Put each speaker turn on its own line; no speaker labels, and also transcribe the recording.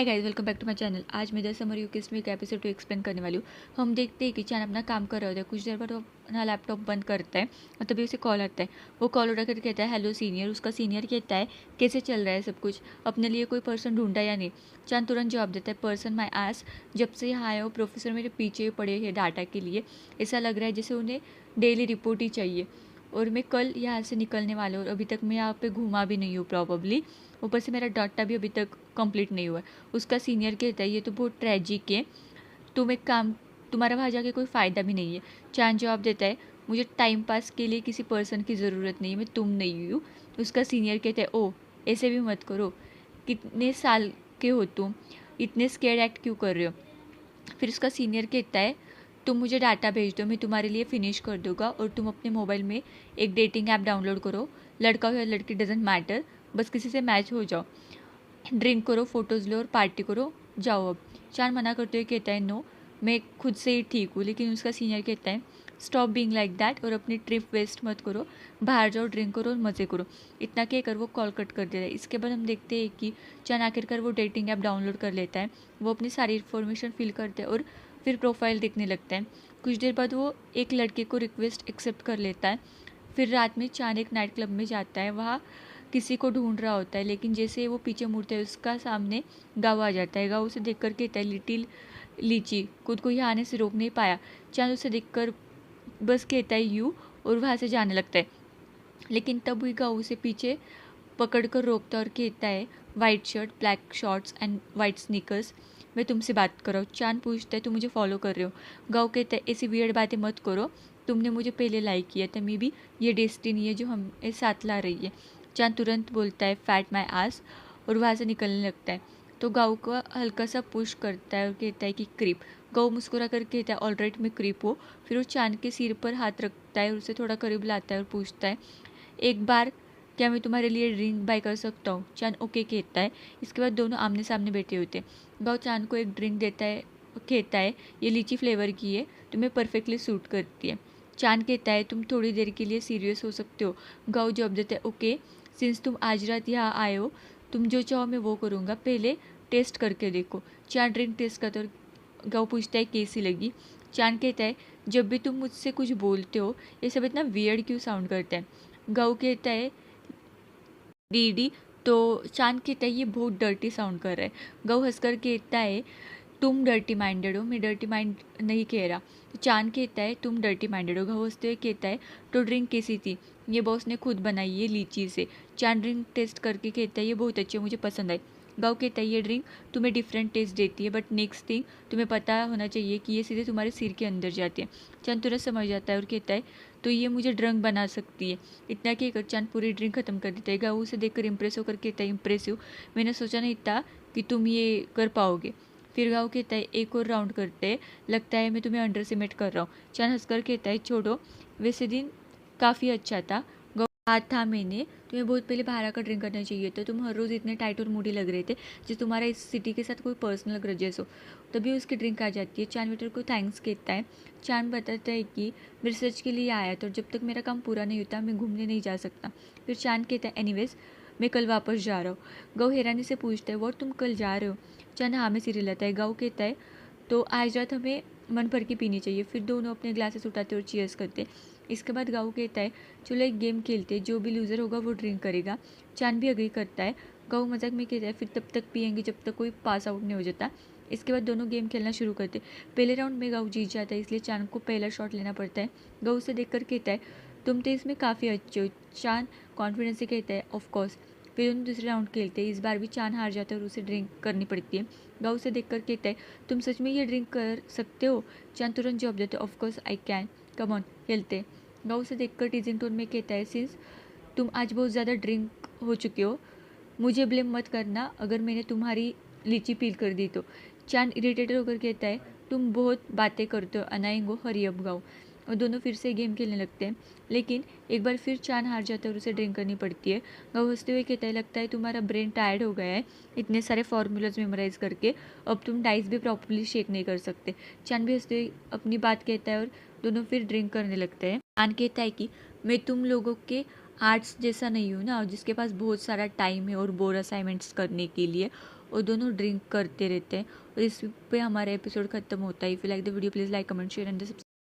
Hi guys, welcome back to my channel. आज मैं the summer UK में एक एपिसोड को एक्सप्लेन करने वाली हूँ। हम देखते हैं कि चान अपना काम कर रहा होता है। कुछ देर बाद वो अपना लैपटॉप बंद करता है और तभी उसे कॉल आता है। वो कॉल उठा कर कहता है हेलो सीनियर। उसका सीनियर कहता है कैसे चल रहा है सब कुछ, अपने लिए कोई पर्सन ढूंढा या नहीं। चान तुरंत जवाब देता है पर्सन माई आस, जब से यहाँ आया हो प्रोफेसर मेरे पीछे पड़े हैं डाटा के लिए। ऐसा लग रहा है जैसे उन्हें डेली रिपोर्ट ही चाहिए और मैं कल यहाँ से निकलने वाला हूँ और अभी तक मैं यहाँ पे घूमा भी नहीं हूँ प्रॉबली। ऊपर से मेरा डाटा भी अभी तक कंप्लीट नहीं हुआ है। उसका सीनियर कहता है ये तो बहुत ट्रेजिक है, तुम एक काम, तुम्हारा वहाँ जाके कोई फ़ायदा भी नहीं है। चांद जवाब देता है मुझे टाइम पास के लिए किसी पर्सन की ज़रूरत नहीं है, मैं तुम नहीं हूँ। उसका सीनियर कहता है ओह ऐसे भी मत करो, कितने साल के हो तुम, इतने स्केर्ड एक्ट क्यों कर रहे हो। फिर उसका सीनियर कहता है तुम मुझे डाटा भेज दो, मैं तुम्हारे लिए फिनिश कर दूंगा और तुम अपने मोबाइल में एक डेटिंग ऐप डाउनलोड करो, लड़का हो या लड़की डजेंट मैटर, बस किसी से मैच हो जाओ, ड्रिंक करो, फोटोज़ लो और पार्टी करो, जाओ अब। चांद मना करते हुए कहता है नो, मैं खुद से ही ठीक हूँ। लेकिन उसका सीनियर कहता है स्टॉप बीइंग लाइक दैट और अपनी ट्रिप वेस्ट मत करो, बाहर जाओ, ड्रिंक करो और मज़े करो। इतना कहकर वो कॉल कट कर देता है। इसके बाद हम देखते हैं कि चांद आखिरकार वो डेटिंग ऐप डाउनलोड कर लेता है। वो अपनी सारी इन्फॉर्मेशन फिल करता है और फिर प्रोफाइल देखने लगता है। कुछ देर बाद वो एक लड़के को रिक्वेस्ट एक्सेप्ट कर लेता है। फिर रात में चांद एक नाइट क्लब में जाता है, वहाँ किसी को ढूंढ रहा होता है। लेकिन जैसे वो पीछे मुड़ता है उसका सामने गाँव आ जाता है। गाँव उसे देख कर कहता है लिटिल लीची, खुद को यहाँ आने से रोक नहीं पाया। चांद उसे देख कर बस कहता है यू और वहाँ से जाने लगता है। लेकिन तब हुई गाँव उसे पीछे पकड़ कर रोकता है और कहता है white shirt, black shorts and white sneakers, मैं तुमसे बात कर रहा हूँ। चांद पूछता है तुम मुझे फॉलो कर रहे हो। गाँव कहता है ऐसी वियर्ड बातें मत करो, तुमने मुझे पहले लाइक किया था, मे बी ये डेस्टिनी है जो हमें साथ ला रही है। चांद तुरंत बोलता है फैट माई आस और वहाँ से निकलने लगता है। तो गाँव को हल्का सा पुश करता है और कहता है कि क्रीप। गाँव मुस्कुरा कर कहता है ऑलराइट मैं क्रीप हूँ। फिर वो चांद के सिर पर हाथ रखता है और उसे थोड़ा करीब लाता है और पूछता है एक बार क्या मैं तुम्हारे लिए ड्रिंक बाय कर सकता हूँ। चांद ओके कहता है। इसके बाद दोनों आमने सामने बैठे होते हैं। गाँव चांद को एक ड्रिंक देता है, कहता है ये लीची फ्लेवर की है, तुम्हें परफेक्टली सूट करती है। चांद कहता है तुम थोड़ी देर के लिए सीरियस हो सकते हो। गाँव जवाब देता है ओके, सिंस तुम आज रात यहाँ आए हो, तुम जो चाहो मैं वो करूँगा, पहले टेस्ट करके देखो। चांद ड्रिंक टेस्ट करता है। गाँव पूछता है कैसी लगी। चांद कहता है जब भी तुम मुझसे कुछ बोलते हो ये सब इतना वियर्ड क्यों साउंड करता है। गाँव कहता है डीडी। तो चांद कहता है ये बहुत डर्टी साउंड कर रहा है। गौ हंसकर कहता है तुम डर्टी माइंडेड हो, मैं डर्टी माइंड नहीं कह रहा। तो चांद कहता है तुम डर्टी माइंडेड हो। गौ हंसते हुए कहता है तो ड्रिंक कैसी थी, ये बॉस ने खुद बनाई है लीची से। चांद ड्रिंक टेस्ट करके कहता है ये बहुत अच्छी है, मुझे पसंद आई। गाँव कहता है ये ड्रिंक तुम्हें डिफरेंट टेस्ट देती है, बट नेक्स्ट थिंग तुम्हें पता होना चाहिए कि ये सीधे तुम्हारे सिर के अंदर जाती है। चांद तुरंत समझ जाता है और कहता है तो ये मुझे ड्रंक बना सकती है। इतना कहकर चांद पूरी ड्रिंक खत्म कर देता है। गाँव उसे देखकर इम्प्रेस होकर कहता है इम्प्रेसिव, मैंने सोचा नहीं था कि तुम ये कर पाओगे। फिर गाँव कहता है एक और राउंड करते हैं, लगता है मैं तुम्हें अंडर एस्टिमेट कर रहा हूँ। चांद हंसकर कहता है छोड़ो, वैसे दिन काफ़ी अच्छा था। कहा था मैंने तुम्हें बहुत पहले बाहर आकर ड्रिंक करना चाहिए था, तुम हर रोज़ इतने टाइट और मूडी लग रहे थे जैसे तुम्हारा इस सिटी के साथ कोई पर्सनल ग्रजेस हो। तभी उसकी ड्रिंक आ जाती है। चांद वेटर को थैंक्स कहता है। चांद बताता है कि मैं रिसर्च के लिए आया था और जब तक मेरा काम पूरा नहीं होता मैं घूमने नहीं जा सकता। फिर चांद कहता है एनीवेज मैं कल वापस जा रहा हूँ। गौ हैरानी से पूछता है वो तुम कल जा रहे हो। चांद हाँ में सिर हिलाता है। गौ कहता है तो आज रात हमें मन भर के पीनी चाहिए। फिर दोनों अपने ग्लासेस उठाते और चीयर्स करते। इसके बाद गाऊ कहता है चलो एक गेम खेलते हैं, जो भी लूज़र होगा वो ड्रिंक करेगा। चांद भी अग्री करता है। गाऊ मजाक में कहता है फिर तब तक पियेंगे जब तक कोई पास आउट नहीं हो जाता। इसके बाद दोनों गेम खेलना शुरू करते। पहले राउंड में गाऊ जीत जाता है, इसलिए चांद को पहला शॉट लेना पड़ता है। गाऊ उसे देखकर कहता है तुम तो इसमें काफ़ी अच्छे हो। चांद कॉन्फिडेंस से कहता है ऑफकोर्स। फिर दोनों दूसरे राउंड खेलते हैं। इस बार भी चांद हार जाता है और उसे ड्रिंक करनी पड़ती है। गाऊ उसे देखकर कहता है तुम सच में ये ड्रिंक कर सकते हो। चांद तुरंत जवाब देते of course I can, come on खेलते। गाँव उसे देखकर टीजिंग टोन में कहता है सिंस तुम आज बहुत ज़्यादा ड्रिंक हो चुके हो, मुझे ब्लेम मत करना अगर मैंने तुम्हारी लीची पील कर दी तो। चांद इरिटेटेड होकर कहता है तुम बहुत बातें करते हो, अनाइंग हो, हरी अप गाँव। और दोनों फिर से गेम खेलने लगते हैं। लेकिन एक बार फिर चांद हार जाता है और उसे ड्रिंक करनी पड़ती है। गाँव हंसते हुए कहता है लगता है तुम्हारा ब्रेन टायर्ड हो गया है इतने सारे फॉर्मूलाज मेमोराइज करके, अब तुम डाइस भी प्रॉपरली शेक नहीं कर सकते। चांद भी हंसते हुए अपनी बात कहता है और दोनों फिर ड्रिंक करने लगते हैं। चांद कहता है कि मैं तुम लोगों के आर्ट्स जैसा नहीं हूँ ना, जिसके पास बहुत सारा टाइम है और बोर असाइनमेंट्स करने के लिए, वो दोनों ड्रिंक करते रहते हैं और इस पे हमारा एपिसोड ख़त्म होता है। If you like the video please like comment share and